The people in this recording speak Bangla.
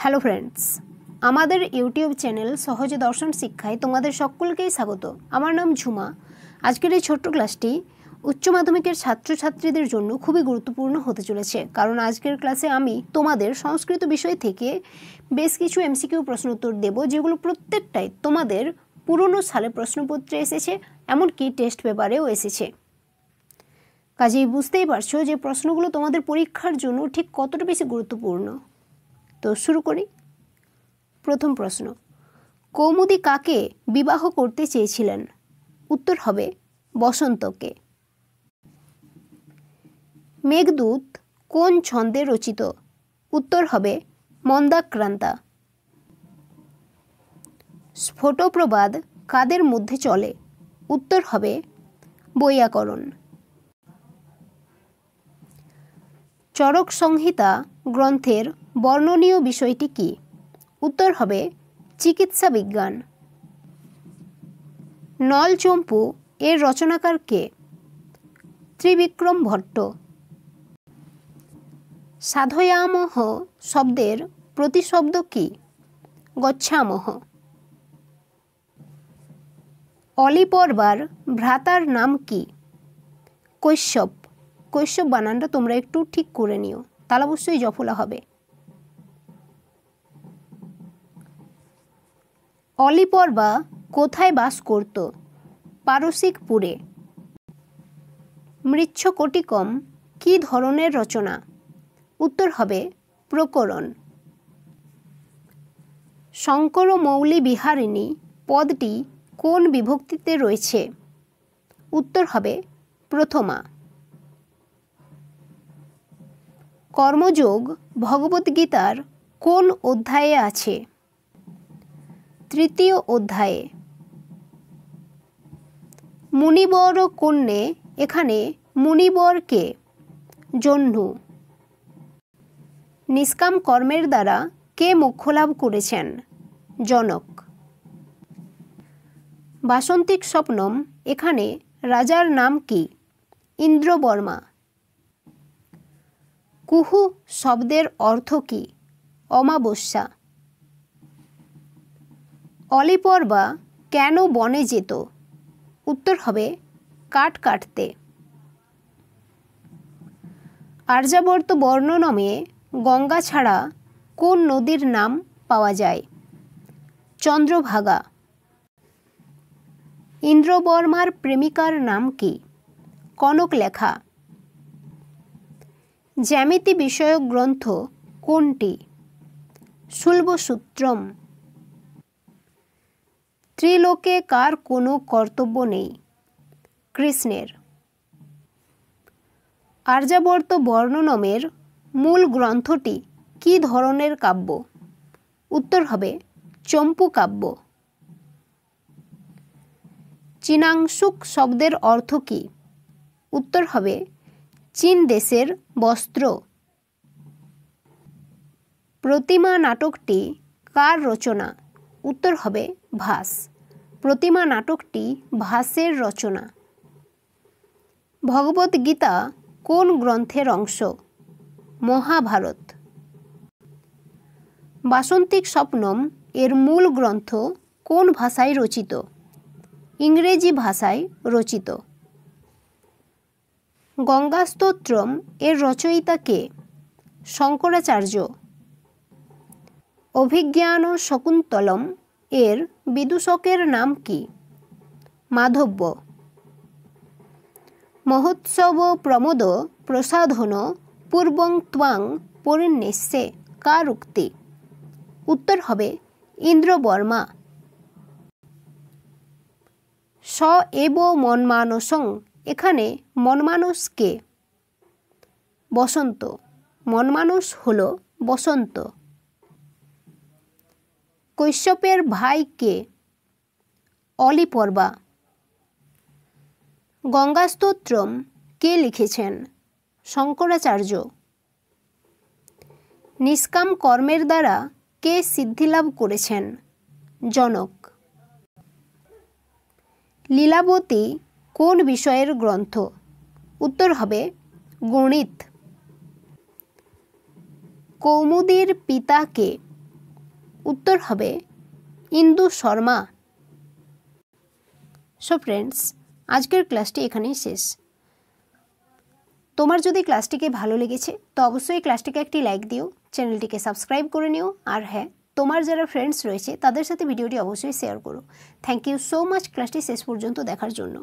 হ্যালো ফ্রেন্ডস, আমাদের ইউটিউব চ্যানেল সহজে দর্শন শিক্ষায় তোমাদের সকলকেই স্বাগত। আমার নাম ঝুমা। আজকের এই ছোট্ট ক্লাসটি উচ্চ মাধ্যমিকের ছাত্রছাত্রীদের জন্য খুবই গুরুত্বপূর্ণ হতে চলেছে, কারণ আজকের ক্লাসে আমি তোমাদের সংস্কৃত বিষয় থেকে বেশ কিছু এমসিকিউ প্রশ্ন উত্তর দেব, যেগুলো প্রত্যেকটাই তোমাদের পুরনো সালে প্রশ্নপত্রে এসেছে, এমনকি টেস্ট পেপারেও এসেছে। কাজেই বুঝতেই পারছো যে প্রশ্নগুলো তোমাদের পরীক্ষার জন্য ঠিক কতটা বেশি গুরুত্বপূর্ণ। তো শুরু করি। প্রথম প্রশ্ন, কৌমুদী কাকে বিবাহ করতে চেয়েছিলেন? উত্তর হবে বসন্তকে। মেঘদূত কোন ছন্দে রচিত? উত্তর হবে মন্দাক্রান্তা। স্ফোটপ্রবাদ কাদের মধ্যে চলে? উত্তর হবে বৈয়াকরণ। চরক সংহিতা গ্রন্থের বর্ণনীয় বিষয়টি কি? উত্তর হবে চিকিৎসা বিজ্ঞান। নলচম্পু এর রচনাকার কে? ত্রিবিক্রম ভট্ট। সাধয়ামহ শব্দের প্রতিশব্দ কি? গচ্ছামহ। অলিপর্বার ভ্রাতার নাম কি? কৈশ্যপ। কৈশ্যপ বানানটা তোমরা একটু ঠিক করে নিও, তাহলে অবশ্যই জফলা হবে। অলিপর্বা কোথায় বাস করত? পারসিকপুরে। মৃচ্ছকটিকম কি ধরনের রচনা? উত্তর হবে প্রকরণ। শঙ্করমৌলি বিহারিণী পদটি কোন বিভক্তিতে রয়েছে? উত্তর হবে প্রথমা। কর্মযোগ ভগবদ্গীতার কোন অধ্যায়ে আছে? তৃতীয় অধ্যায়ে। মুনিবর কন্যে এখানে মুনিবর কে? জহ্নু। নিষ্কাম কর্মের দ্বারা কে মোক্ষলাভ করেছেন? জনক। বাসন্তিক স্বপ্নম এখানে রাজার নাম কি? ইন্দ্রবর্মা। কুহু শব্দের অর্থ কি? অমাবস্যা। অলিপর্বা কেন বনে যেত? উত্তর হবে কাঠ কাটতে। আর্যাবর্ত বর্ণনমে গঙ্গা ছাড়া কোন নদীর নাম পাওয়া যায়? চন্দ্রভাগা। ইন্দ্রবর্মার প্রেমিকার নাম কি? কনকলেখা। জ্যামিতি বিষয়ক গ্রন্থ কোনটি? শুল্বসূত্রম। ত্রিলোকে কার কোনো কর্তব্য নেই? কৃষ্ণের। আর্যাবর্ত বর্ণনমের মূল গ্রন্থটি কি ধরনের কাব্য? উত্তর হবে চম্পু কাব্য। চীনাংশুক শব্দের অর্থ কি? উত্তর হবে চীন দেশের বস্ত্র। প্রতিমা নাটকটি কার রচনা? উত্তর হবে ভাস। প্রতিমা নাটকটি ভাসের রচনা। ভগবদ্গীতা কোন গ্রন্থের অংশ? মহাভারত। বাসন্তিক স্বপ্নম এর মূল গ্রন্থ কোন ভাষায় রচিত? ইংরেজি ভাষায় রচিত। গঙ্গাস্তোত্রম এর রচয়িতা কে? শঙ্করাচার্য। অভিজ্ঞান শকুন্তলম এর বিদূষকের নাম কি? মাধব্য। মহোৎসব প্রমোদ প্রসাধন পূর্বং ত্বাং পরিন্যস্যে কার উক্তি? উত্তর হবে ইন্দ্রবর্মা। স এব মনমানসং এখানে মনমানস কে? বসন্ত। মনমানস হল বসন্ত। কৈশ্যপের ভাই কে? অলিপর্বা। গঙ্গাস্তোত্রম কে লিখেছেন? শঙ্করাচার্য। নিষ্কাম কর্মের দ্বারা কে সিদ্ধিলাভ করেছেন? জনক। লীলাবতী কোন বিষয়ের গ্রন্থ? উত্তর হবে গণিত। কৌমুদীর পিতা কে? উত্তর হবে ইন্দু শর্মা। সো ফ্রেন্ডস, আজকের ক্লাসটি এখানেই শেষ। তোমার যদি ক্লাসটিকে ভালো লেগেছে তো অবশ্যই ক্লাসটিকে একটি লাইক দিও, চ্যানেলটিকে সাবস্ক্রাইব করে নিও, আর হ্যাঁ, তোমার যারা ফ্রেন্ডস রয়েছে তাদের সাথে ভিডিওটি অবশ্যই শেয়ার করো। থ্যাংক ইউ সো মাচ ক্লাসটি শেষ পর্যন্ত দেখার জন্য।